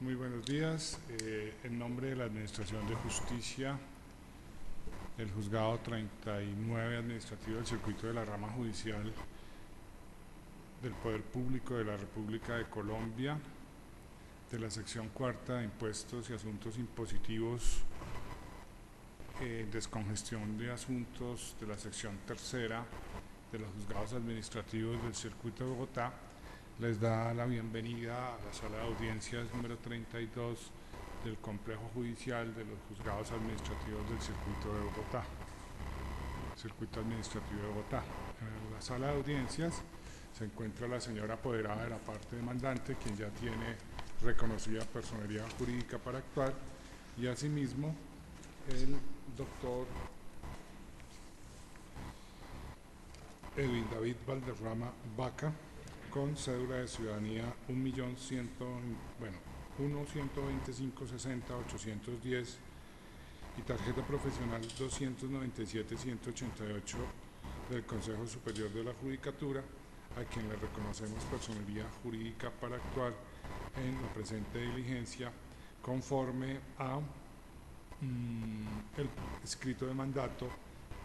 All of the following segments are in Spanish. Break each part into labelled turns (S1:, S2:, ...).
S1: Muy buenos días. En nombre de la Administración de Justicia, el Juzgado 39 Administrativo del Circuito de la Rama Judicial del Poder Público de la República de Colombia, de la Sección Cuarta de Impuestos y Asuntos Impositivos, descongestión de asuntos de la Sección Tercera de los Juzgados Administrativos del Circuito de Bogotá, les da la bienvenida a la Sala de Audiencias número 32 del Complejo Judicial de los Juzgados Administrativos del Circuito de Bogotá. Circuito Administrativo de Bogotá. En la Sala de Audiencias se encuentra la señora apoderada de la parte demandante, quien ya tiene reconocida personería jurídica para actuar, y asimismo el doctor Edwin David Valderrama Vaca, con cédula de ciudadanía 1.125.60.810 y tarjeta profesional 297.188 del Consejo Superior de la Judicatura, a quien le reconocemos personería jurídica para actuar en la presente diligencia conforme a el escrito de mandato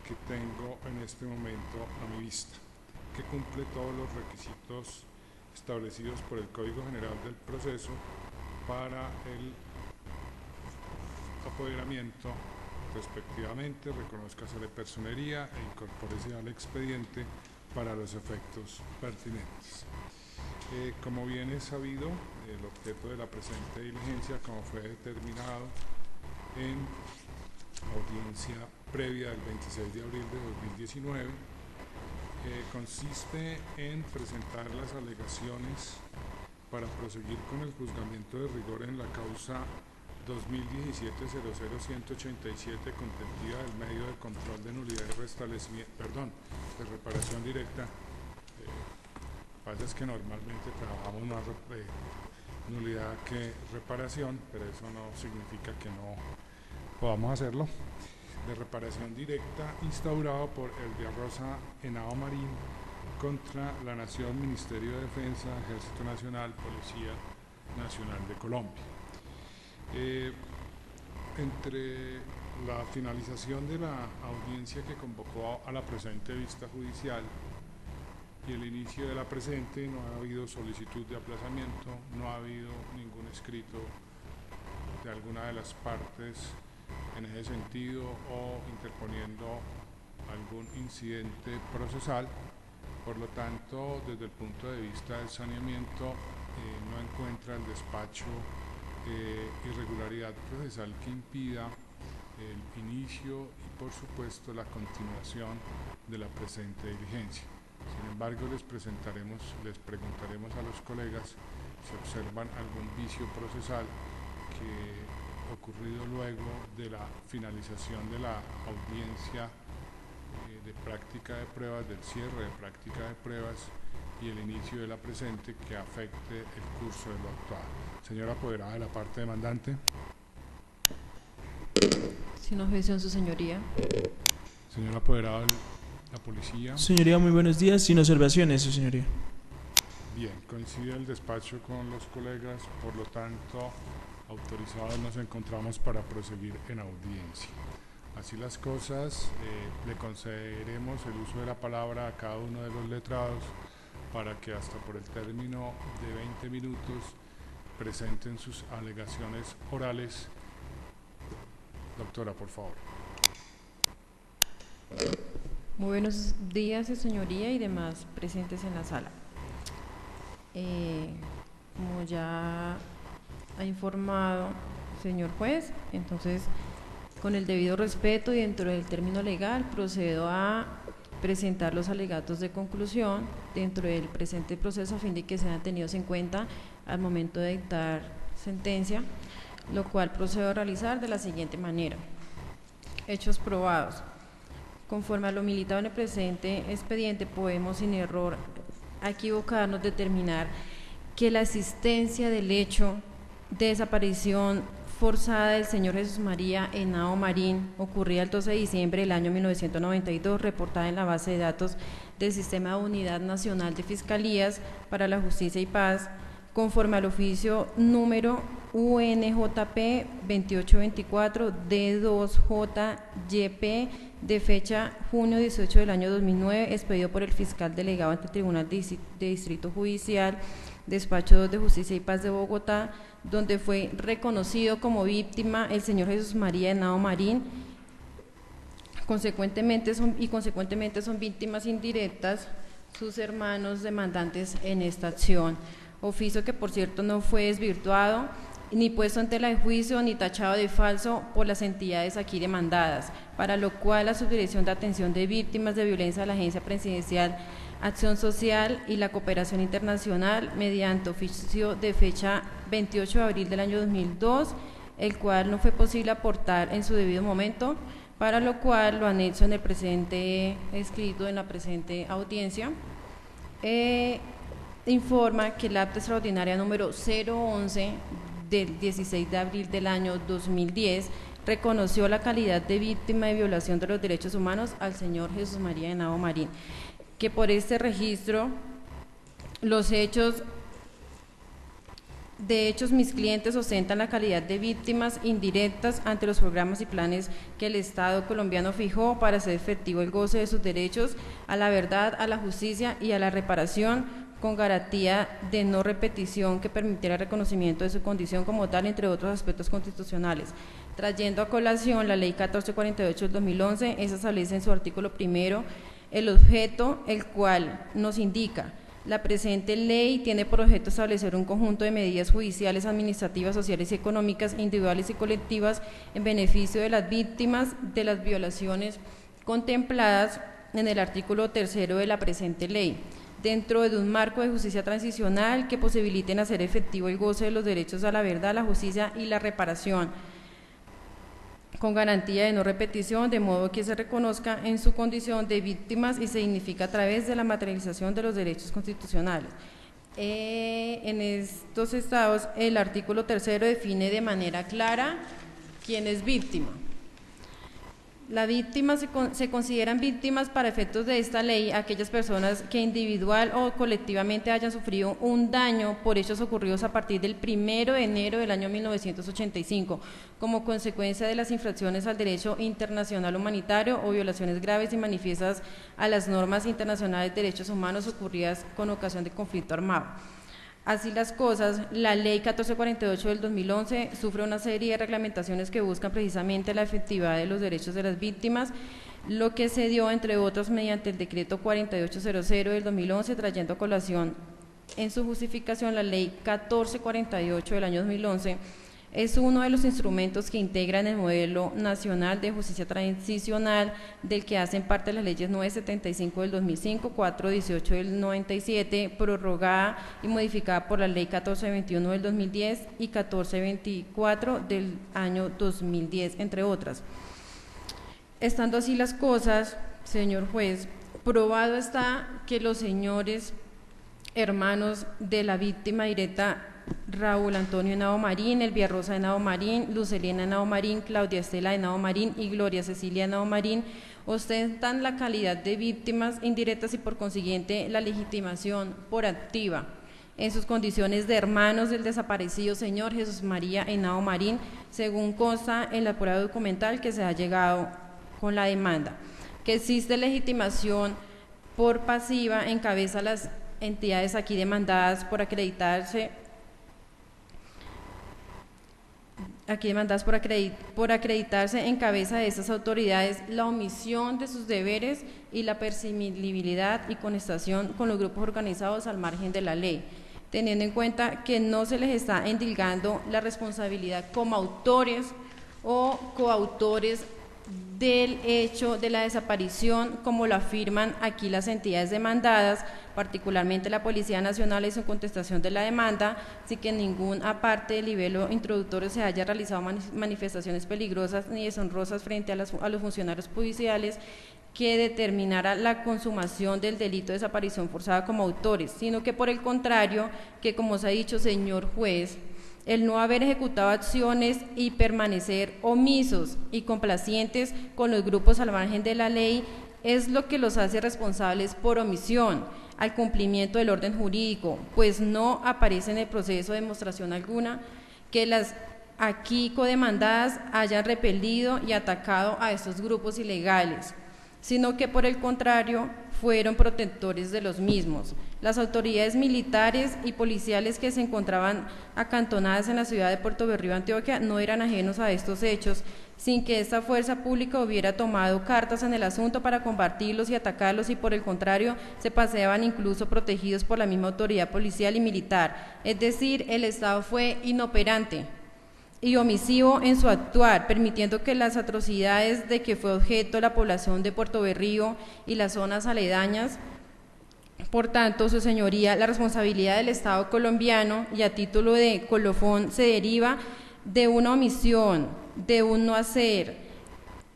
S1: que tengo en este momento a mi vista, que cumple todos los requisitos establecidos por el Código General del Proceso para el apoderamiento, respectivamente. Reconózcase de personería e incorpórese al expediente para los efectos pertinentes. Como bien es sabido, el objeto de la presente diligencia, como fue determinado en audiencia previa del 26 de abril de 2019, consiste en presentar las alegaciones para proseguir con el juzgamiento de rigor en la causa 2017-00-187 contendida del medio de control de nulidad y restablecimiento, de reparación directa. Pasa es que normalmente trabajamos más nulidad que reparación, pero eso no significa que no podamos hacerlo. De reparación directa instaurado por Elvia Rosa Henao Marín contra la Nación, Ministerio de Defensa, Ejército Nacional, Policía Nacional de Colombia. Entre la finalización de la audiencia que convocó a la presente vista judicial y el inicio de la presente, no ha habido solicitud de aplazamiento, no ha habido ningún escrito de alguna de las partes en ese sentido o interponiendo algún incidente procesal. Por lo tanto, desde el punto de vista del saneamiento, no encuentra el despacho irregularidad procesal que impida el inicio y, por supuesto, la continuación de la presente diligencia. Sin embargo, les preguntaremos a los colegas si observan algún vicio procesal que ocurrido luego de la finalización de la audiencia de práctica de pruebas, del cierre de práctica de pruebas y el inicio de la presente, que afecte el curso de lo actual. Señora apoderada de la parte demandante.
S2: Sin objeción, su señoría.
S1: Señora apoderada de la policía.
S3: Señoría, muy buenos días. Sin observaciones, su señoría.
S1: Bien, coincide el despacho con los colegas, por lo tanto, autorizados nos encontramos para proseguir en audiencia. Así las cosas, le concederemos el uso de la palabra a cada uno de los letrados para que hasta por el término de 20 minutos presenten sus alegaciones orales. Doctora, por favor.
S2: Muy buenos días, su señoría y demás presentes en la sala. Como ya ha informado señor juez, entonces con el debido respeto y dentro del término legal procedo a presentar los alegatos de conclusión dentro del presente proceso a fin de que sean tenidos en cuenta al momento de dictar sentencia, lo cual procedo a realizar de la siguiente manera. Hechos probados. Conforme a lo militado en el presente expediente, podemos sin error a equivocarnos determinar que la existencia del hecho de desaparición forzada del señor Jesús María Henao Marín ocurría el 12 de diciembre del año 1992, reportada en la base de datos del Sistema de Unidad Nacional de Fiscalías para la Justicia y Paz, conforme al oficio número UNJP 2824 D2JYP de fecha junio 18 del año 2009, expedido por el fiscal delegado ante el Tribunal de Distrito Judicial, Despacho 2 de Justicia y Paz de Bogotá, donde fue reconocido como víctima el señor Jesús María Henao Marín. Consecuentemente son víctimas indirectas sus hermanos demandantes en esta acción. Oficio que, por cierto, no fue desvirtuado ni puesto en tela de juicio ni tachado de falso por las entidades aquí demandadas, para lo cual la Subdirección de Atención de Víctimas de Violencia de la Agencia Presidencial Acción Social y la Cooperación Internacional, mediante oficio de fecha 28 de abril del año 2002, el cual no fue posible aportar en su debido momento, para lo cual lo anexo en el presente escrito en la presente audiencia. Informa que el acta extraordinaria número 011 del 16 de abril del año 2010 reconoció la calidad de víctima de violación de los derechos humanos al señor Jesús María Henao Marín, que por este registro los hechos mis clientes ostentan la calidad de víctimas indirectas ante los programas y planes que el Estado colombiano fijó para hacer efectivo el goce de sus derechos a la verdad, a la justicia y a la reparación, con garantía de no repetición que permitiera el reconocimiento de su condición como tal, entre otros aspectos constitucionales. Trayendo a colación la Ley 1448 del 2011, esa establece en su artículo primero el objeto, el cual nos indica: la presente ley tiene por objeto establecer un conjunto de medidas judiciales, administrativas, sociales y económicas, individuales y colectivas, en beneficio de las víctimas de las violaciones contempladas en el artículo 3 de la presente ley, dentro de un marco de justicia transicional que posibiliten hacer efectivo el goce de los derechos a la verdad, la justicia y la reparación, con garantía de no repetición, de modo que se reconozca en su condición de víctimas y se significa a través de la materialización de los derechos constitucionales. En estos estados, el artículo 3 define de manera clara quién es víctima. Las víctimas se consideran víctimas para efectos de esta ley aquellas personas que individual o colectivamente hayan sufrido un daño por hechos ocurridos a partir del 1 de enero del año 1985 como consecuencia de las infracciones al derecho internacional humanitario o violaciones graves y manifiestas a las normas internacionales de derechos humanos ocurridas con ocasión de conflicto armado. Así las cosas, la Ley 1448 del 2011 sufre una serie de reglamentaciones que buscan precisamente la efectividad de los derechos de las víctimas, lo que se dio, entre otros, mediante el decreto 4800 del 2011, trayendo a colación en su justificación la Ley 1448 del año 2011, es uno de los instrumentos que integran el modelo nacional de justicia transicional, del que hacen parte las leyes 975 del 2005, 418 del 97, prorrogada y modificada por la Ley 1421 del 2010 y 1424 del año 2010, entre otras. Estando así las cosas, señor juez, probado está que los señores hermanos de la víctima directa, Raúl Antonio Henao Marín, Elvia Rosa Henao Marín, Lucelena Henao Marín, Claudia Estela Henao Marín y Gloria Cecilia Henao Marín, ostentan la calidad de víctimas indirectas y por consiguiente la legitimación por activa en sus condiciones de hermanos del desaparecido señor Jesús María Henao Marín, según consta en la prueba documental que se ha llegado con la demanda, que existe legitimación por pasiva en cabeza a las entidades aquí demandadas por acreditarse en cabeza de esas autoridades la omisión de sus deberes y la prescindibilidad y conestación con los grupos organizados al margen de la ley, teniendo en cuenta que no se les está endilgando la responsabilidad como autores o coautores del hecho de la desaparición, como lo afirman aquí las entidades demandadas, particularmente la Policía Nacional en su contestación de la demanda, sin que en ninguna parte del nivel introductorio se haya realizado manifestaciones peligrosas ni deshonrosas frente a los funcionarios judiciales que determinara la consumación del delito de desaparición forzada como autores, sino que por el contrario, que como se ha dicho, señor juez, el no haber ejecutado acciones y permanecer omisos y complacientes con los grupos al margen de la ley es lo que los hace responsables por omisión al cumplimiento del orden jurídico, pues no aparece en el proceso de demostración alguna que las aquí codemandadas hayan repelido y atacado a estos grupos ilegales, sino que por el contrario fueron protectores de los mismos. Las autoridades militares y policiales que se encontraban acantonadas en la ciudad de Puerto Berrío, Antioquia, no eran ajenos a estos hechos, sin que esta fuerza pública hubiera tomado cartas en el asunto para combatirlos y atacarlos, y por el contrario se paseaban incluso protegidos por la misma autoridad policial y militar. Es decir, el Estado fue inoperante y omisivo en su actuar, permitiendo que las atrocidades de que fue objeto la población de Puerto Berrío y las zonas aledañas. Por tanto, su señoría, la responsabilidad del Estado colombiano, y a título de colofón, se deriva de una omisión, de un no hacer,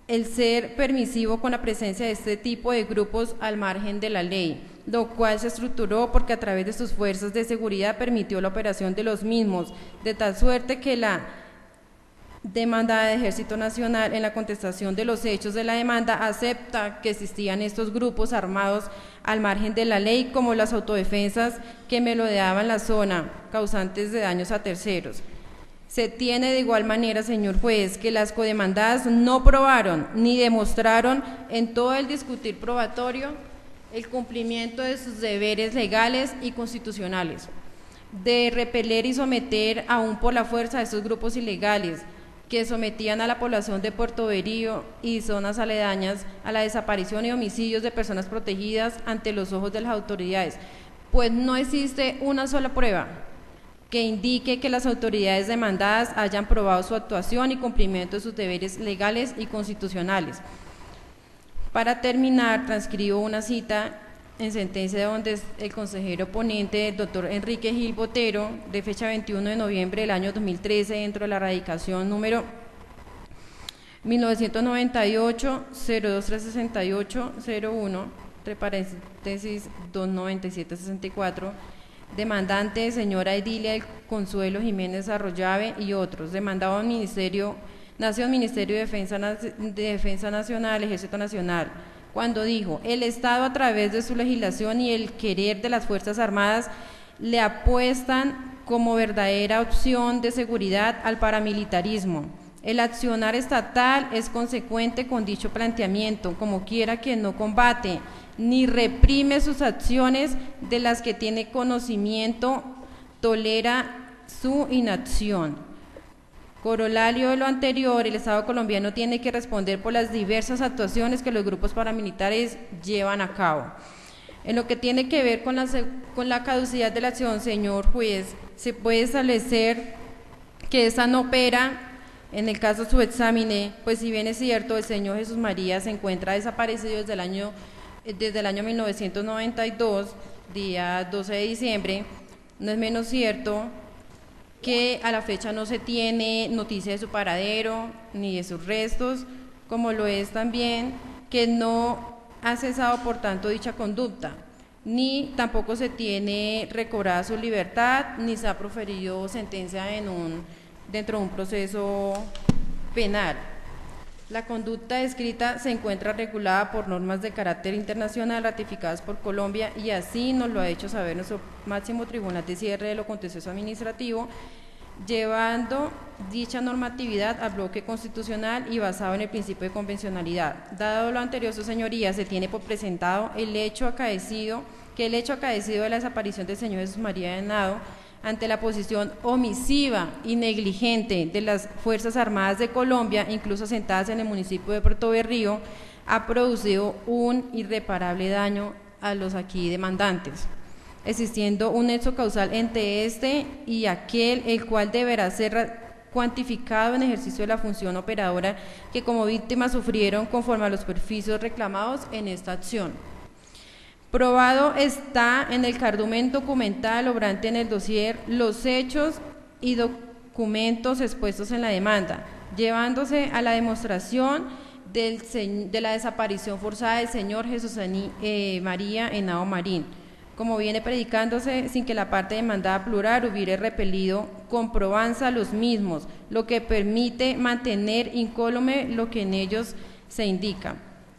S2: el ser permisivo con la presencia de este tipo de grupos al margen de la ley, lo cual se estructuró porque a través de sus fuerzas de seguridad permitió la operación de los mismos, de tal suerte que la demandada de Ejército Nacional, en la contestación de los hechos de la demanda, acepta que existían estos grupos armados al margen de la ley, como las autodefensas que merodeaban la zona, causantes de daños a terceros. Se tiene de igual manera, señor juez, que las codemandadas no probaron ni demostraron en todo el discutir probatorio el cumplimiento de sus deberes legales y constitucionales, de repeler y someter aún por la fuerza a estos grupos ilegales, que sometían a la población de Puerto Berrío y zonas aledañas a la desaparición y homicidios de personas protegidas ante los ojos de las autoridades, pues no existe una sola prueba que indique que las autoridades demandadas hayan probado su actuación y cumplimiento de sus deberes legales y constitucionales. Para terminar, transcribo una cita en sentencia donde el consejero ponente, el doctor Enrique Gil Botero, de fecha 21 de noviembre del año 2013, dentro de la radicación número 1998-02368-01, entre paréntesis 297-64, demandante señora Edilia del Consuelo Jiménez Arroyave y otros, demandado al Ministerio de Defensa Nacional, Ejército Nacional, cuando dijo: el Estado, a través de su legislación y el querer de las Fuerzas Armadas, le apuestan como verdadera opción de seguridad al paramilitarismo. El accionar estatal es consecuente con dicho planteamiento, como quiera que no combate ni reprime sus acciones, de las que tiene conocimiento, tolera su inacción. Corolario de lo anterior, el Estado colombiano tiene que responder por las diversas actuaciones que los grupos paramilitares llevan a cabo. En lo que tiene que ver con la caducidad de la acción, señor juez, se puede establecer que esta no opera en el caso subexámine, pues si bien es cierto, el señor Jesús María se encuentra desaparecido desde el año 1992, día 12 de diciembre, no es menos cierto que a la fecha no se tiene noticia de su paradero ni de sus restos, como lo es también que no ha cesado por tanto dicha conducta, ni tampoco se tiene recobrada su libertad, ni se ha proferido sentencia dentro de un proceso penal. La conducta descrita se encuentra regulada por normas de carácter internacional ratificadas por Colombia, y así nos lo ha hecho saber nuestro máximo tribunal de cierre de lo contencioso administrativo, llevando dicha normatividad al bloque constitucional y basado en el principio de convencionalidad. Dado lo anterior, su señoría, se tiene por presentado el hecho acaecido de la desaparición del señor Jesús María Henao, ante la posición omisiva y negligente de las Fuerzas Armadas de Colombia, incluso asentadas en el municipio de Puerto Berrío, ha producido un irreparable daño a los aquí demandantes, existiendo un nexo causal entre este y aquel, el cual deberá ser cuantificado en ejercicio de la función operadora que como víctimas sufrieron conforme a los perjuicios reclamados en esta acción. Probado está en el cardumen documental obrante en el dossier los hechos y documentos expuestos en la demanda, llevándose a la demostración de la desaparición forzada del señor Jesús María Henao Marín, como viene predicándose, sin que la parte demandada plural hubiera repelido con probanza los mismos, lo que permite mantener incólume lo que en ellos se indica.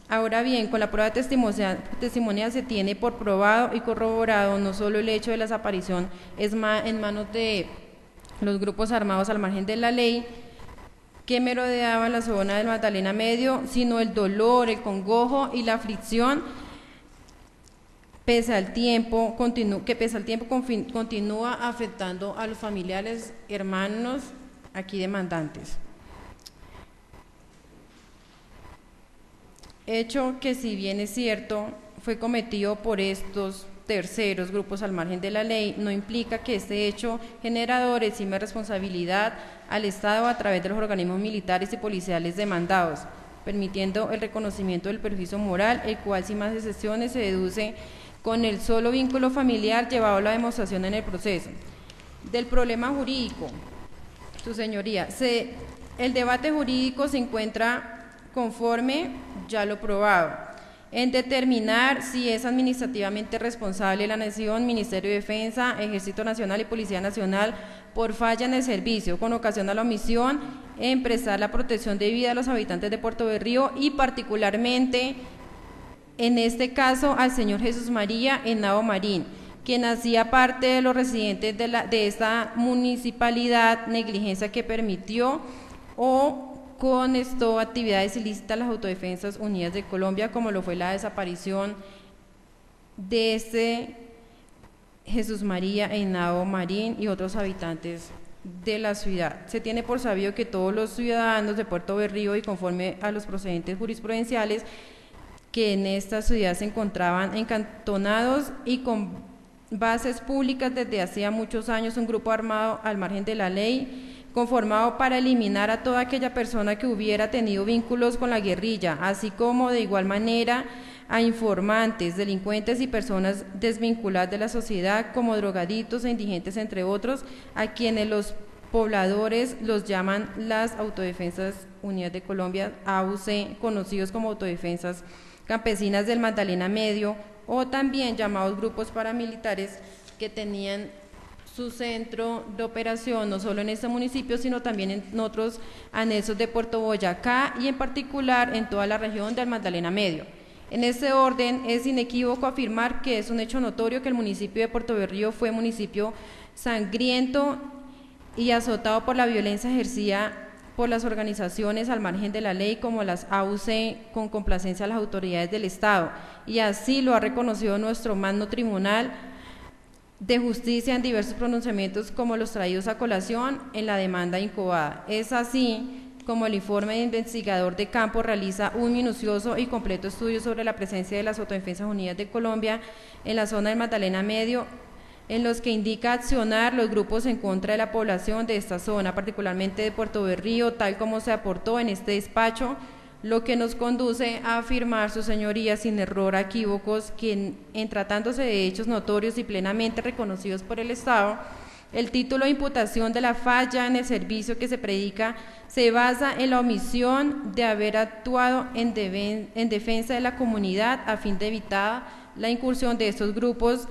S2: Ahora bien, con la prueba testimonial se tiene por probado y corroborado no solo el hecho de la desaparición en manos de los grupos armados al margen de la ley que merodeaban la zona del Magdalena Medio, sino el dolor, el congojo y la aflicción pese al tiempo continúa afectando a los familiares, hermanos aquí demandantes. Hecho que, si bien es cierto, fue cometido por estos terceros grupos al margen de la ley, no implica que este hecho generador exime responsabilidad al Estado a través de los organismos militares y policiales demandados, permitiendo el reconocimiento del perjuicio moral, el cual sin más excepciones se deduce con el solo vínculo familiar llevado a la demostración en el proceso. Del problema jurídico, su señoría, el debate jurídico se encuentra conforme ya lo probado, en determinar si es administrativamente responsable la Nación, Ministerio de Defensa, Ejército Nacional y Policía Nacional por falla en el servicio con ocasión a la omisión en prestar la protección debida a los habitantes de Puerto Berrío y particularmente en este caso al señor Jesús María Henao Marín, quien hacía parte de los residentes de esta municipalidad, negligencia que permitió o conestó actividades ilícitas a las Autodefensas Unidas de Colombia, como lo fue la desaparición de este Jesús María Henao Marín y otros habitantes de la ciudad. Se tiene por sabido que todos los ciudadanos de Puerto Berrío y conforme a los procedentes jurisprudenciales que en esta ciudad se encontraban encantonados y con bases públicas desde hacía muchos años, un grupo armado al margen de la ley, conformado para eliminar a toda aquella persona que hubiera tenido vínculos con la guerrilla, así como de igual manera a informantes, delincuentes y personas desvinculadas de la sociedad como drogadictos e indigentes, entre otros, a quienes los pobladores los llaman las Autodefensas Unidas de Colombia, AUC, conocidos como Autodefensas Campesinas del Magdalena Medio, o también llamados grupos paramilitares, que tenían su centro de operación no solo en este municipio, sino también en otros anexos de Puerto Boyacá y en particular en toda la región del Magdalena Medio. En este orden, es inequívoco afirmar que es un hecho notorio que el municipio de Puerto Berrío fue municipio sangriento y azotado por la violencia ejercida por las organizaciones al margen de la ley como las AUC con complacencia a las autoridades del Estado, y así lo ha reconocido nuestro magno tribunal de justicia en diversos pronunciamientos como los traídos a colación en la demanda incubada. Es así como el informe de investigador de campo realiza un minucioso y completo estudio sobre la presencia de las Autodefensas Unidas de Colombia en la zona del Magdalena Medio, en los que indica accionar los grupos en contra de la población de esta zona, particularmente de Puerto Berrío, tal como se aportó en este despacho, lo que nos conduce a afirmar, su señoría, sin error a equívocos, que en tratándose de hechos notorios y plenamente reconocidos por el Estado, el título de imputación de la falla en el servicio que se predica se basa en la omisión de haber actuado en defensa de la comunidad a fin de evitar la incursión de estos grupos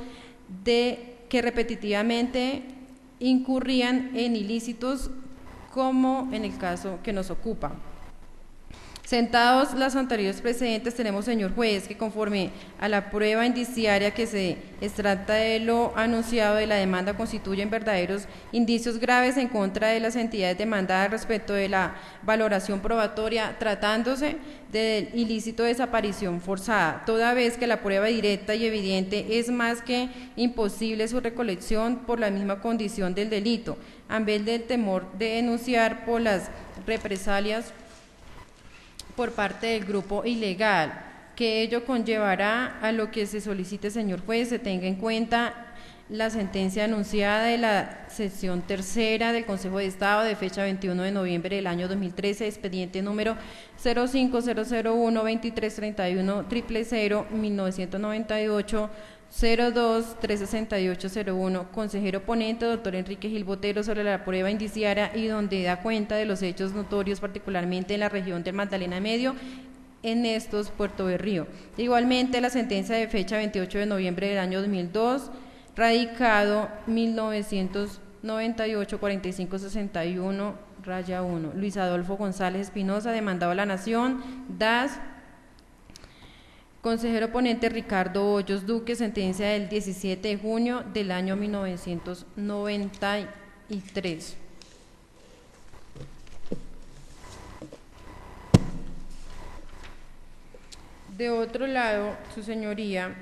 S2: que repetitivamente incurrían en ilícitos, como en el caso que nos ocupa. Sentados los anteriores precedentes, tenemos, señor juez, que conforme a la prueba indiciaria que se extracta de lo anunciado de la demanda constituyen verdaderos indicios graves en contra de las entidades demandadas respecto de la valoración probatoria, tratándose del ilícito de desaparición forzada, toda vez que la prueba directa y evidente es más que imposible su recolección por la misma condición del delito, en vez del temor de denunciar por las represalias por parte del grupo ilegal, que ello conllevará a lo que se solicite, señor juez, se tenga en cuenta la sentencia anunciada de la sección tercera del Consejo de Estado de fecha 21 de noviembre del año 2013, expediente número 05001-2331-000-1998, 02-36801, consejero ponente, doctor Enrique Gil Botero, sobre la prueba indiciaria y donde da cuenta de los hechos notorios, particularmente en la región del Magdalena Medio, en estos Puerto Berrío. Igualmente, la sentencia de fecha 28 de noviembre del año 2002, radicado 1998-4561-1, Luis Adolfo González Espinosa, demandado a la Nación, DAS, consejero ponente Ricardo Hoyos Duque, sentencia del 17 de junio del año 1999. y 3. De otro lado, su señoría,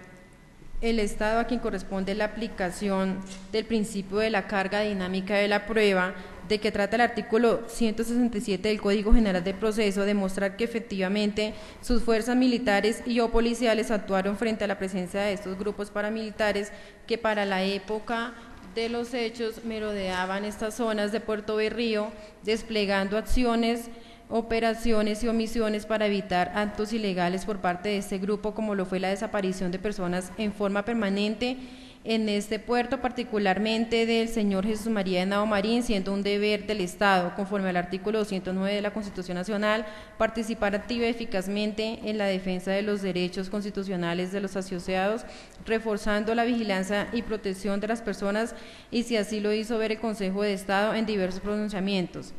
S2: el Estado a quien corresponde la aplicación del principio de la carga dinámica de la prueba, de que trata el artículo 167 del Código General de Proceso, demostrar que efectivamente sus fuerzas militares y o policiales actuaron frente a la presencia de estos grupos paramilitares que para la época de los hechos merodeaban estas zonas de Puerto Berrío, desplegando acciones, operaciones y omisiones para evitar actos ilegales por parte de este grupo, como lo fue la desaparición de personas en forma permanente en este puerto, particularmente del señor Jesús María Henao Marín, siendo un deber del Estado, conforme al artículo 209 de la Constitución Nacional, participar activa y eficazmente en la defensa de los derechos constitucionales de los asociados, reforzando la vigilancia y protección de las personas, y si así lo hizo ver el Consejo de Estado en diversos pronunciamientos.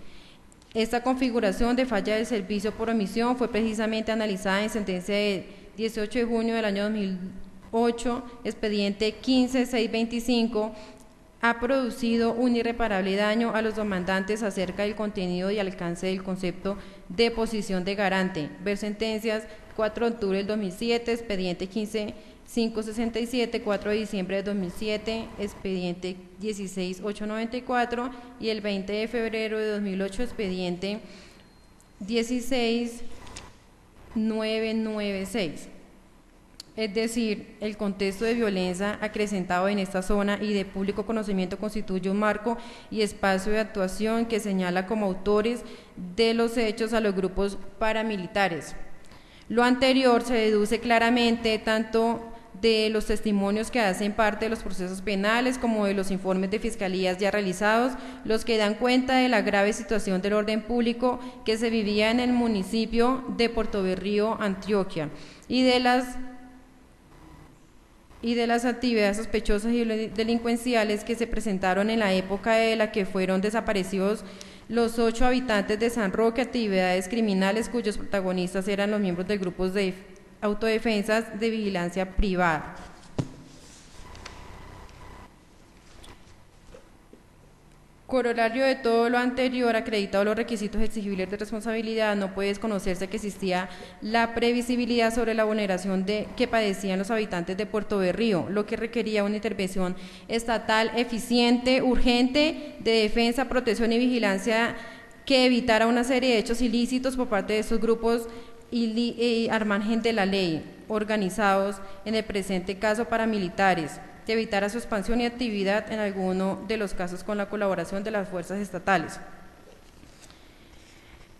S2: Esta configuración de falla del servicio por omisión fue precisamente analizada en sentencia de 18 de junio del año 2008, expediente 15625, ha producido un irreparable daño a los demandantes acerca del contenido y alcance del concepto de posición de garante. Ver sentencias 4 de octubre del 2007, expediente 15567, 4 de diciembre de 2007, expediente 16894 y el 20 de febrero de 2008, expediente 16996. Es decir, el contexto de violencia acrecentado en esta zona y de público conocimiento constituye un marco y espacio de actuación que señala como autores de los hechos a los grupos paramilitares. Lo anterior se deduce claramente tanto de los testimonios que hacen parte de los procesos penales como de los informes de fiscalías ya realizados, los que dan cuenta de la grave situación del orden público que se vivía en el municipio de Puerto Berrío, Antioquia, y de las actividades sospechosas y delincuenciales que se presentaron en la época de la que fueron desaparecidos los 8 habitantes de San Roque, actividades criminales cuyos protagonistas eran los miembros de grupos de autodefensas de vigilancia privada. Corolario de todo lo anterior, acreditado los requisitos exigibles de responsabilidad, no puede desconocerse que existía la previsibilidad sobre la vulneración que padecían los habitantes de Puerto Berrío, lo que requería una intervención estatal eficiente, urgente, de defensa, protección y vigilancia que evitara una serie de hechos ilícitos por parte de estos grupos al margen de la ley, organizados en el presente caso paramilitares, de evitar su expansión y actividad en alguno de los casos con la colaboración de las fuerzas estatales.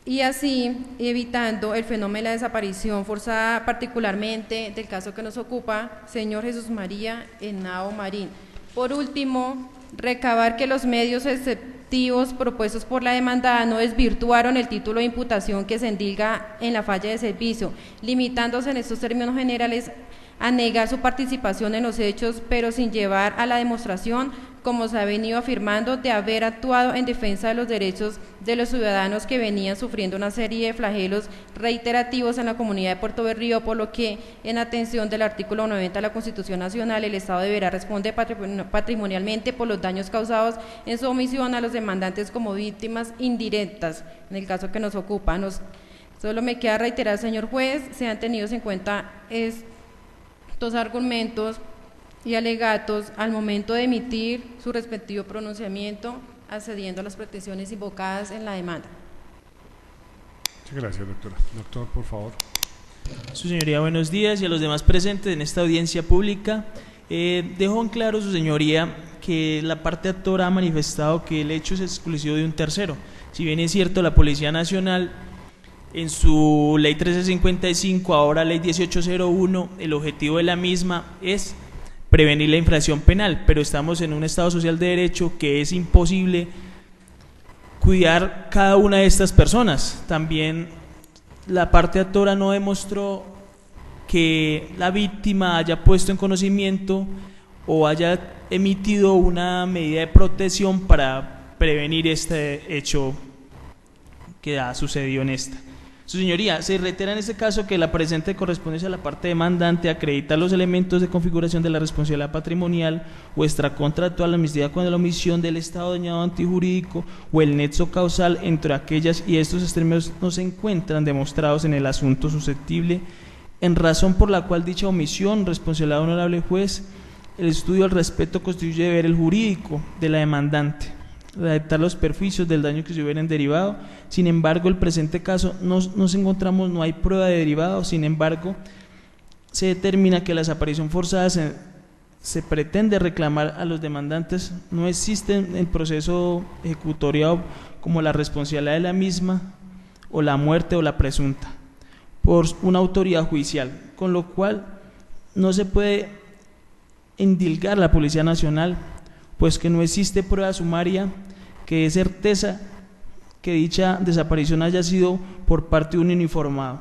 S2: Y así, evitando el fenómeno de la desaparición forzada, particularmente del caso que nos ocupa, señor Jesús María Henao Marín. Por último, recabar que los medios exceptivos propuestos por la demandada no desvirtuaron el título de imputación que se endilga en la falla de servicio, limitándose en estos términos generales a negar su participación en los hechos, pero sin llevar a la demostración, como se ha venido afirmando, de haber actuado en defensa de los derechos de los ciudadanos que venían sufriendo una serie de flagelos reiterativos en la comunidad de Puerto Berrío, por lo que, en atención del artículo 90 de la Constitución Nacional, el Estado deberá responder patrimonialmente por los daños causados en su omisión a los demandantes como víctimas indirectas, en el caso que nos ocupa. Solo me queda reiterar, señor juez, sean tenidos en cuenta estos argumentos y alegatos al momento de emitir su respectivo pronunciamiento, accediendo a las pretensiones invocadas en la demanda.
S1: Muchas gracias, doctora. Doctor, por favor.
S3: Su señoría, buenos días, y a los demás presentes en esta audiencia pública. Dejo en claro, su señoría, que la parte actora ha manifestado que el hecho es exclusivo de un tercero. Si bien es cierto, la Policía Nacional, en su ley 1355, ahora ley 1801, el objetivo de la misma es prevenir la infracción penal, pero estamos en un Estado social de derecho que es imposible cuidar cada una de estas personas. También la parte actora no demostró que la víctima haya puesto en conocimiento o haya emitido una medida de protección para prevenir este hecho que ha sucedido en esta. Su señoría, se reitera en este caso que la presente corresponde a la parte demandante acreditar los elementos de configuración de la responsabilidad patrimonial o extracontractual admitida con la omisión del estado dañado antijurídico o el nexo causal entre aquellas y estos extremos no se encuentran demostrados en el asunto susceptible, en razón por la cual dicha omisión, responsabilidad honorable juez, el estudio al respecto constituye deber el jurídico de la demandante redactar los perjuicios del daño que se hubieran derivado. Sin embargo, el presente caso no hay prueba de derivado. Sin embargo, se determina que la desaparición forzada se pretende reclamar a los demandantes. No existe en el proceso ejecutoriado como la responsabilidad de la misma o la muerte o la presunta por una autoridad judicial, con lo cual no se puede indilgar a la Policía Nacional, pues que no existe prueba sumaria que dé certeza que dicha desaparición haya sido por parte de un uniformado.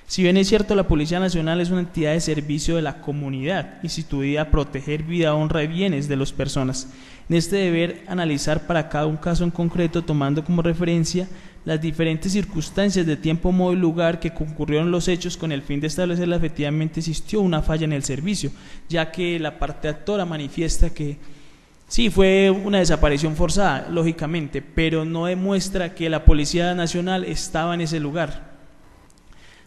S3: Si bien es cierto, la Policía Nacional es una entidad de servicio de la comunidad, instituida a proteger vida, honra y bienes de las personas. En este deber analizar para cada un caso en concreto, tomando como referencia las diferentes circunstancias de tiempo, modo y lugar que concurrieron los hechos con el fin de establecer que efectivamente existió una falla en el servicio, ya que la parte actora manifiesta que sí, fue una desaparición forzada, lógicamente, pero no demuestra que la Policía Nacional estaba en ese lugar.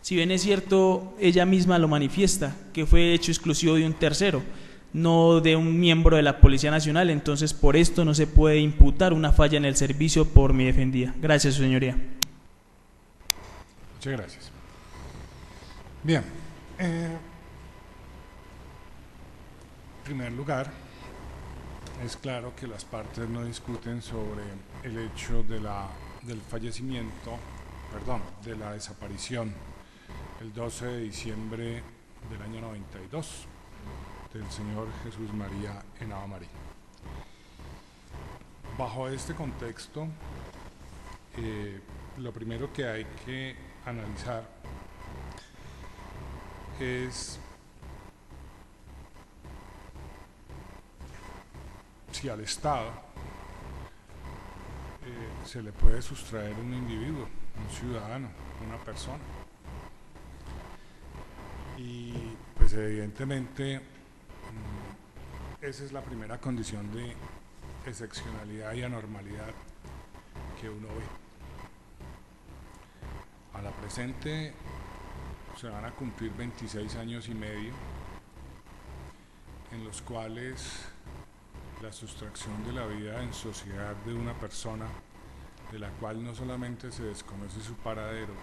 S3: Si bien es cierto, ella misma lo manifiesta, que fue hecho exclusivo de un tercero, no de un miembro de la Policía Nacional, entonces por esto no se puede imputar una falla en el servicio por mi defendida. Gracias, su señoría.
S1: Muchas gracias. Bien, en primer lugar, es claro que las partes no discuten sobre el hecho del fallecimiento, de la desaparición el 12 de diciembre del año 92 del señor Jesús María Henao Marín. Bajo este contexto, lo primero que hay que analizar es si al Estado se le puede sustraer un individuo, un ciudadano, una persona. Y pues evidentemente esa es la primera condición de excepcionalidad y anormalidad que uno ve. A la presente se van a cumplir 26 años y medio en los cuales la sustracción de la vida en sociedad de una persona, de la cual no solamente se desconoce su paradero,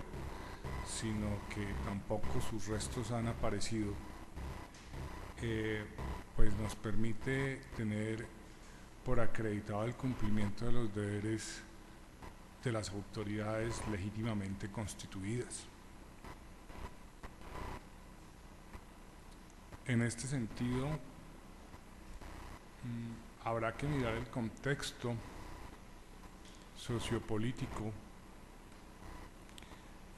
S1: sino que tampoco sus restos han aparecido, pues nos permite tener por acreditado el cumplimiento de los deberes de las autoridades legítimamente constituidas. En este sentido, habrá que mirar el contexto sociopolítico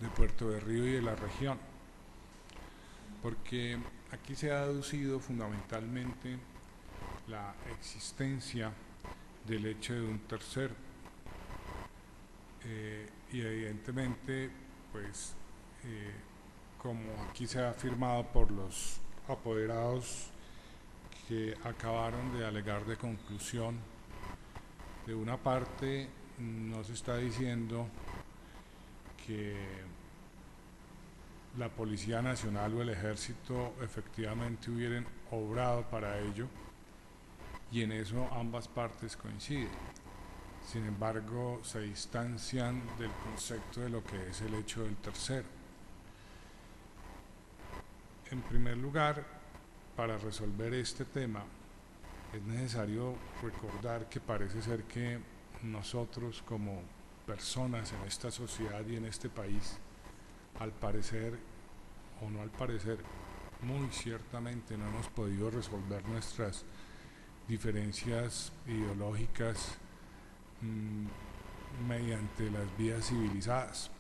S1: de Puerto de Río y de la región, porque aquí se ha deducido fundamentalmente la existencia del hecho de un tercero, y evidentemente pues como aquí se ha afirmado por los apoderados que acabaron de alegar de conclusión, de una parte no se está diciendo que la Policía Nacional o el Ejército efectivamente hubieran obrado para ello, y en eso ambas partes coinciden. Sin embargo, se distancian del concepto de lo que es el hecho del tercero. En primer lugar, para resolver este tema, es necesario recordar que parece ser que nosotros como personas en esta sociedad y en este país, al parecer, o no al parecer, muy ciertamente no hemos podido resolver nuestras diferencias ideológicas mediante las vías civilizadas,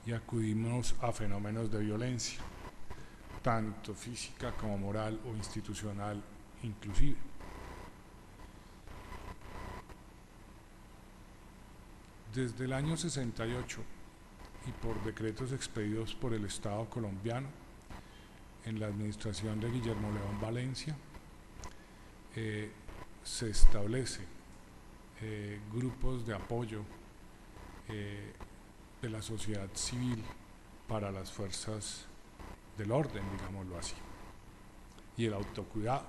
S1: y acudimos a fenómenos de violencia, tanto física como moral o institucional inclusive. Desde el año 68 y por decretos expedidos por el Estado colombiano en la administración de Guillermo León Valencia, se establece grupos de apoyo de la sociedad civil para las fuerzas del orden, digámoslo así, y el autocuidado.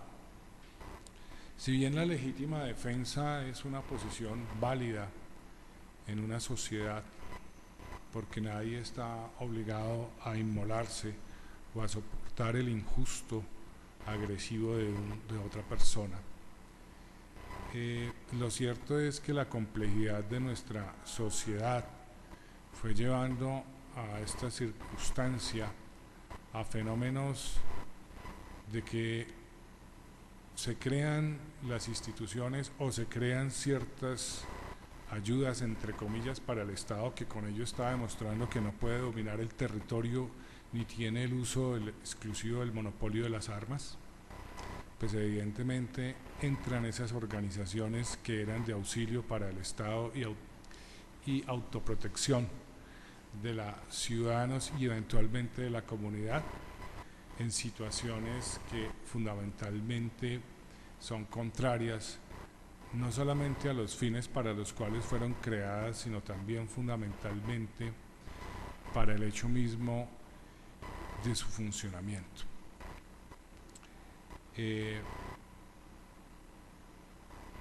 S1: Si bien la legítima defensa es una posición válida en una sociedad, porque nadie está obligado a inmolarse o a soportar el injusto agresivo de otra persona, lo cierto es que la complejidad de nuestra sociedad fue llevando a esta circunstancia a fenómenos de que se crean las instituciones o se crean ciertas ayudas entre comillas para el Estado, que con ello está demostrando que no puede dominar el territorio ni tiene el uso exclusivo del monopolio de las armas. Pues evidentemente entran esas organizaciones que eran de auxilio para el Estado y autoprotección de los ciudadanos y eventualmente de la comunidad en situaciones que fundamentalmente son contrarias no solamente a los fines para los cuales fueron creadas, sino también fundamentalmente para el hecho mismo de su funcionamiento.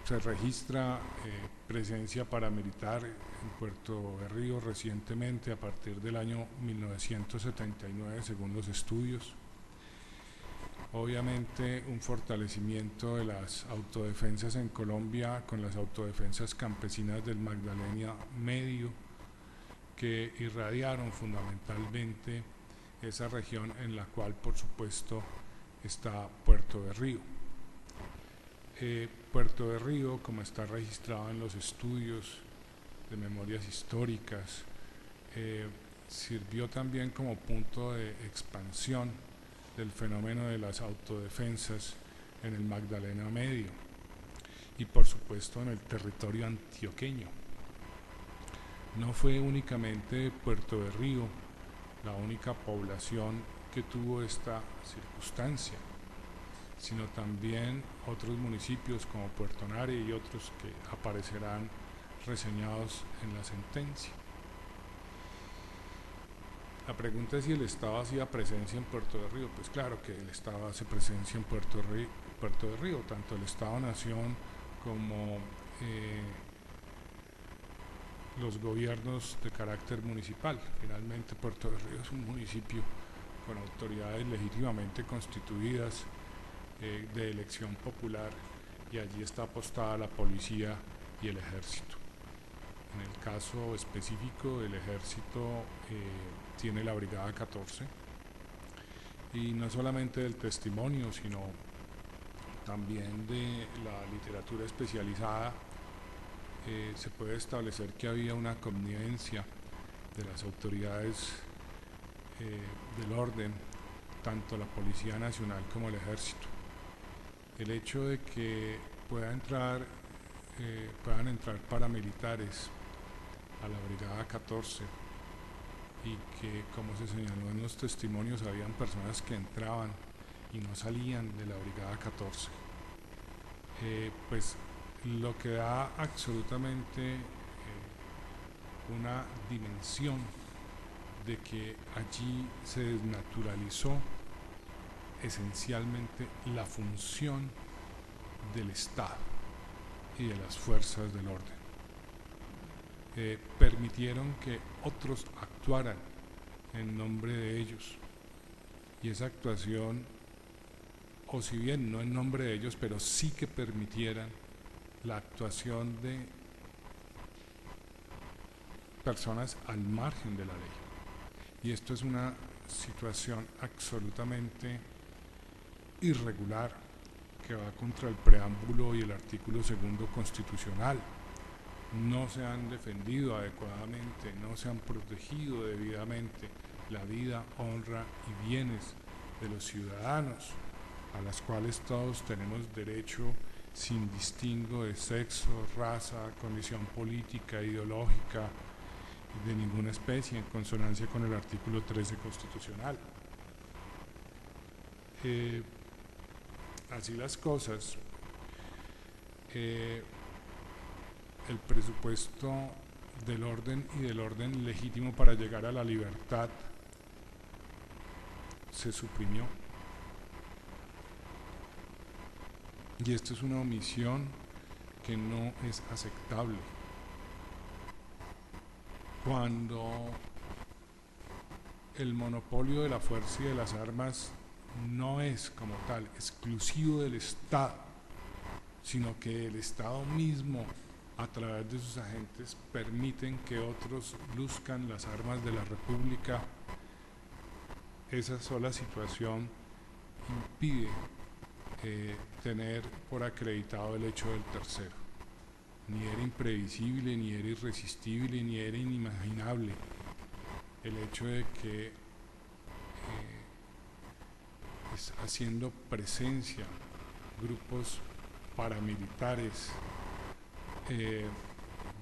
S1: Se registra presencia paramilitar en Puerto Berrío recientemente a partir del año 1979 según los estudios. Obviamente un fortalecimiento de las autodefensas en Colombia con las autodefensas campesinas del Magdalena Medio, que irradiaron fundamentalmente esa región en la cual por supuesto está Puerto Berrío. Puerto Berrío, como está registrado en los estudios de memorias históricas, sirvió también como punto de expansión del fenómeno de las autodefensas en el Magdalena Medio y por supuesto en el territorio antioqueño. No fue únicamente Puerto Berrío la única población que tuvo esta circunstancia, sino también otros municipios como Puerto Nare y otros que aparecerán reseñados en la sentencia. La pregunta es si el Estado hacía presencia en Puerto Berrío. Pues claro que el Estado hace presencia en Puerto Berrío, tanto el Estado-Nación como los gobiernos de carácter municipal. Finalmente Puerto Berrío es un municipio con autoridades legítimamente constituidas de elección popular, y allí está apostada la policía y el ejército. En el caso específico, el ejército tiene la Brigada 14, y no solamente del testimonio, sino también de la literatura especializada, se puede establecer que había una connivencia de las autoridades del orden, tanto la Policía Nacional como el Ejército. El hecho de que puedan entrar paramilitares a la Brigada 14 y que, como se señaló en los testimonios, habían personas que entraban y no salían de la Brigada 14, pues lo que da absolutamente una dimensión de que allí se desnaturalizó esencialmente la función del Estado y de las fuerzas del orden. Permitieron que otros actuaran en nombre de ellos, y esa actuación, o si bien no en nombre de ellos, pero sí que permitieran la actuación de personas al margen de la ley. Y esto es una situación absolutamente irregular que va contra el preámbulo y el artículo 2 constitucional. No se han defendido adecuadamente, no se han protegido debidamente la vida, honra y bienes de los ciudadanos, a las cuales todos tenemos derecho sin distingo de sexo, raza, condición política, ideológica, de ninguna especie, en consonancia con el artículo 13 constitucional. Así las cosas, el presupuesto del orden y del orden legítimo para llegar a la libertad se suprimió. Y esto es una omisión que no es aceptable. Cuando el monopolio de la fuerza y de las armas no es como tal exclusivo del Estado, sino que el Estado mismo a través de sus agentes permiten que otros luzcan las armas de la República, esa sola situación impide tener por acreditado el hecho del tercero. Ni era imprevisible, ni era irresistible, ni era inimaginable el hecho de que haciendo presencia grupos paramilitares,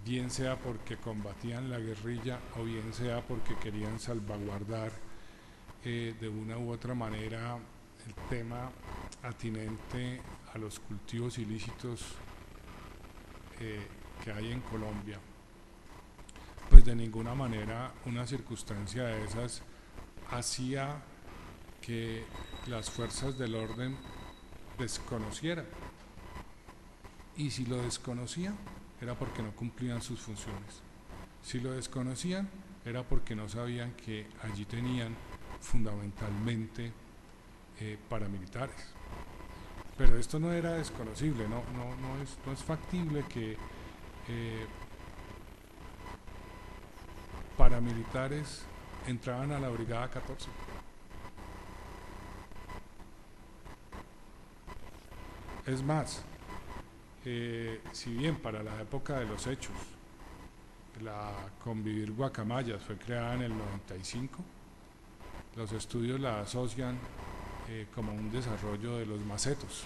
S1: bien sea porque combatían la guerrilla o bien sea porque querían salvaguardar de una u otra manera el tema atinente a los cultivos ilícitos que hay en Colombia, pues de ninguna manera una circunstancia de esas hacía que las fuerzas del orden desconocieran, y si lo desconocían era porque no cumplían sus funciones, si lo desconocían era porque no sabían que allí tenían fundamentalmente paramilitares. Pero esto no era desconocible, no es factible que paramilitares entraban a la Brigada 14. Es más, si bien para la época de los hechos la Convivir Guacamayas fue creada en el 95, los estudios la asocian como un desarrollo de los macetos,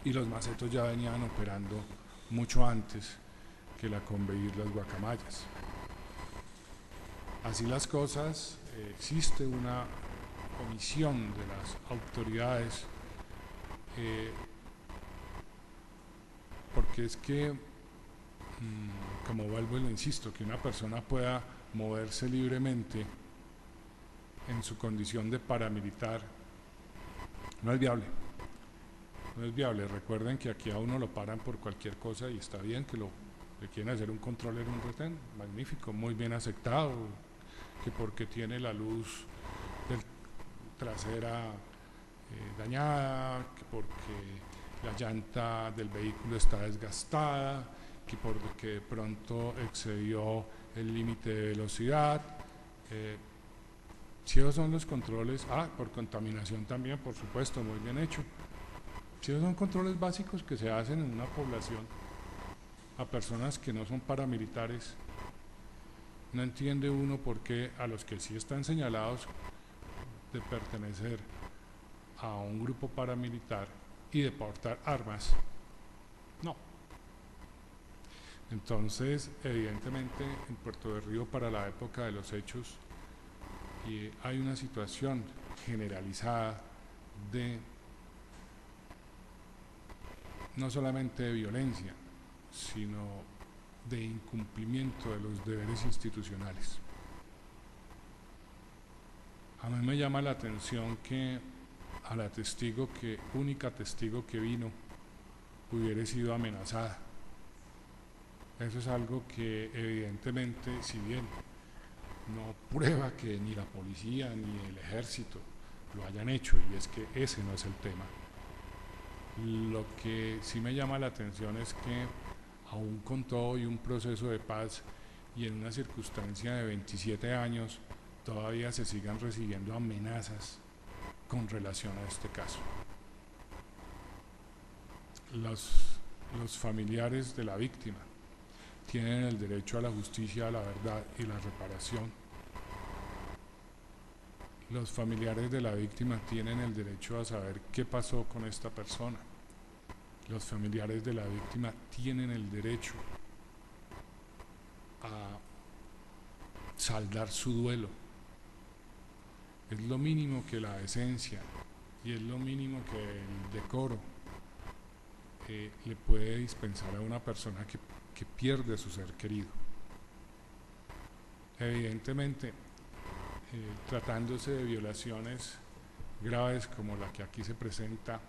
S1: y los macetos ya venían operando mucho antes que la Convivir las Guacamayas. Así las cosas, existe una omisión de las autoridades, porque es que, como vuelvo y lo insisto, que una persona pueda moverse libremente en su condición de paramilitar no es viable. No es viable. Recuerden que aquí a uno lo paran por cualquier cosa y está bien que le quieren hacer un control en un retén, magnífico, muy bien aceptado, que porque tiene la luz trasera dañada, que porque la llanta del vehículo está desgastada, que porque de pronto excedió el límite de velocidad. Si esos son los controles, por contaminación también, por supuesto, muy bien hecho. Si esos son controles básicos que se hacen en una población a personas que no son paramilitares, no entiende uno por qué a los que sí están señalados de pertenecer a un grupo paramilitar y de portar armas, no. Entonces, evidentemente, en Puerto de Río, para la época de los hechos, hay una situación generalizada de no solamente de violencia, sino de incumplimiento de los deberes institucionales. A mí me llama la atención que a la única testigo que vino hubiera sido amenazada. Eso es algo que evidentemente, si bien no prueba que ni la policía ni el ejército lo hayan hecho, y es que ese no es el tema, lo que sí me llama la atención es que aún con todo y un proceso de paz y en una circunstancia de 27 años todavía se sigan recibiendo amenazas con relación a este caso. Los familiares de la víctima tienen el derecho a la justicia, a la verdad y la reparación. Los familiares de la víctima tienen el derecho a saber qué pasó con esta persona. los familiares de la víctima tienen el derecho a saldar su duelo. Es lo mínimo que la decencia y es lo mínimo que el decoro le puede dispensar a una persona que pierde a su ser querido. Evidentemente, tratándose de violaciones graves como la que aquí se presenta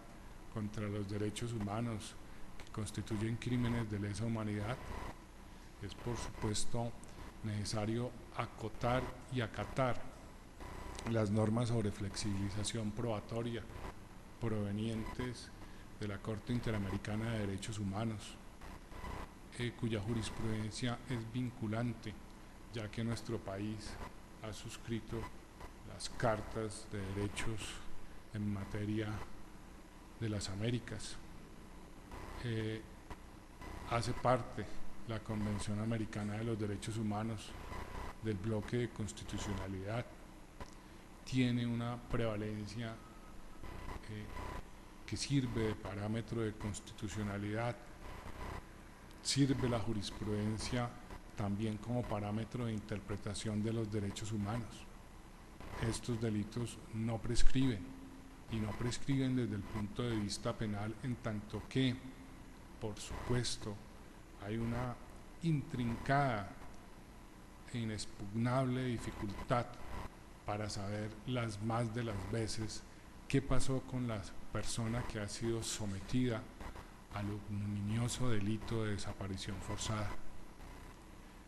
S1: contra los derechos humanos, que constituyen crímenes de lesa humanidad, es por supuesto necesario acotar y acatar las normas sobre flexibilización probatoria provenientes de la Corte Interamericana de Derechos Humanos, cuya jurisprudencia es vinculante, ya que nuestro país ha suscrito las cartas de derechos en materia de las Américas. Hace parte la Convención Americana de los Derechos Humanos del bloque de constitucionalidad, tiene una prevalencia que sirve de parámetro de constitucionalidad, sirve la jurisprudencia también como parámetro de interpretación de los derechos humanos. Estos delitos no prescriben, y no prescriben desde el punto de vista penal, en tanto que, por supuesto, hay una intrincada e inexpugnable dificultad para saber las más de las veces qué pasó con la persona que ha sido sometida al ignominioso delito de desaparición forzada.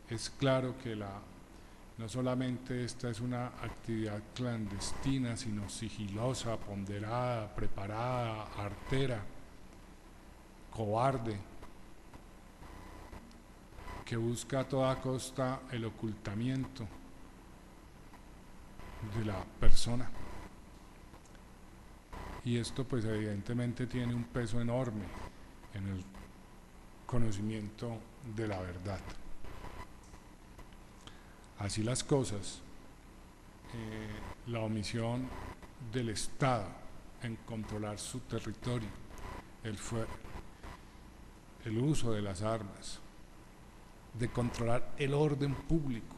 S1: Es claro que no solamente esta es una actividad clandestina, sino sigilosa, ponderada, preparada, artera, cobarde, que busca a toda costa el ocultamiento de la persona. Y esto pues evidentemente tiene un peso enorme en el conocimiento de la verdad. Así las cosas, la omisión del Estado en controlar su territorio, el uso de las armas, de controlar el orden público,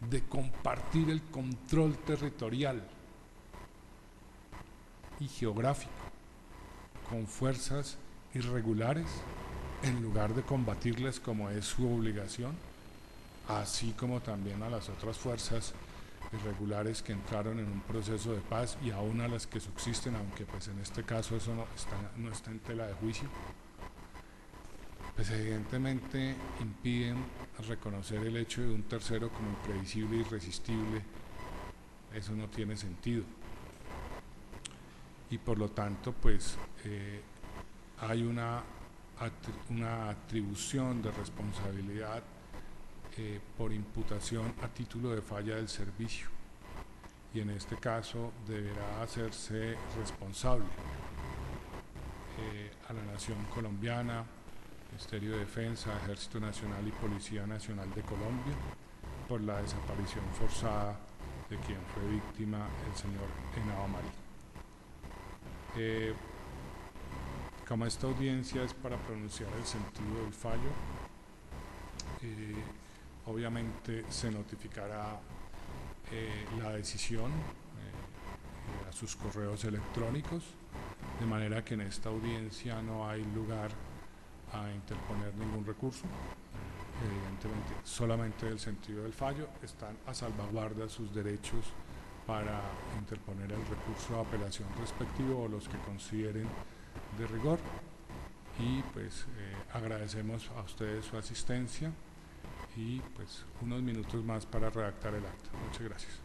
S1: de compartir el control territorial y geográfico con fuerzas irregulares, en lugar de combatirlas como es su obligación, así como también a las otras fuerzas irregulares que entraron en un proceso de paz y aún a las que subsisten, aunque pues en este caso eso no está en tela de juicio, pues evidentemente impiden reconocer el hecho de un tercero como imprevisible e irresistible. Eso no tiene sentido. Y por lo tanto pues hay una atribución de responsabilidad por imputación a título de falla del servicio, y en este caso deberá hacerse responsable a la nación colombiana, Ministerio de Defensa, Ejército Nacional y Policía Nacional de Colombia por la desaparición forzada de quien fue víctima, el señor Henao Marín. Como esta audiencia es para pronunciar el sentido del fallo, obviamente se notificará la decisión a sus correos electrónicos, de manera que en esta audiencia no hay lugar a interponer ningún recurso. Evidentemente, solamente el sentido del fallo, están a salvaguarda sus derechos para interponer el recurso de apelación respectivo o los que consideren de rigor. Y pues agradecemos a ustedes su asistencia y pues unos minutos más para redactar el acta. Muchas gracias.